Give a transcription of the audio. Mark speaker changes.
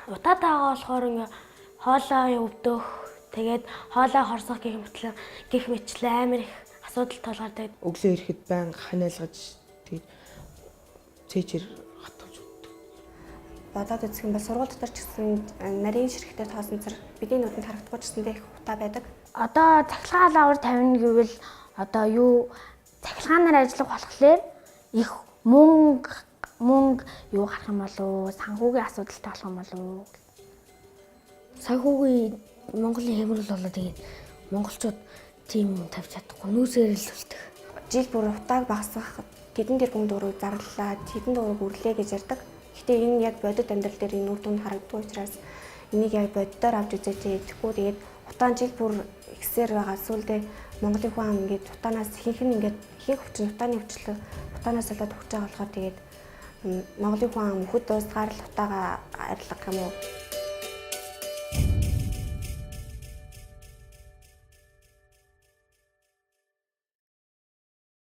Speaker 1: Утаатайгаа болохоор ингээ хоолоо өвдөх, тэгээд хоолоо хорсох гэх мэтлээ амар их асуудал тулгардаг.
Speaker 2: Өглөө ирэхэд байнга ханиалгаж тэгээд цээжээр хатгаж өгдөг.
Speaker 3: Бодоод үзэх юм бол сургууль дотор ч гэсэн нарийн ширхтээ тоосон цар бидний нүдэнд харагдахгүй ч гэсэндээ их утаа байдаг.
Speaker 1: Одоо цахилгаан лавар тавина гэвэл одоо юу цахилгаанаар ажиллах болохоор их мөнгө юу гарах юм болов санхүүгийн асуудалтай болох юм болов. Санхүүгийн Монголын хэмрэл болоо тэгээд монголчууд тийм юм тавьж чадахгүй нүүсээр л үлдэх.
Speaker 3: Жил бүр утааг багасгах хэдэн тэрбум төгрөг зарлалаа, хэдэн төгрөг үрлээ гэж ярьдаг. Гэхдээ энэ яг бодит амьдрал дээр энэ үр дүнд харагддаг учраас энийг яг бодитоор авч үзээч тэгэхгүй тэгээд утаан жил бүр ихсээр байгаа. Сүүлдээ Монголын хүн ам ингээд утаанаас ихэнх нь ингээд ихэнх хүчин утааны өвчлөө утаанаас болоод өгч байгаа болохоор тэгээд Монголын хүн ам өөхөд дуусгаар л утаагаа арилгах юм уу?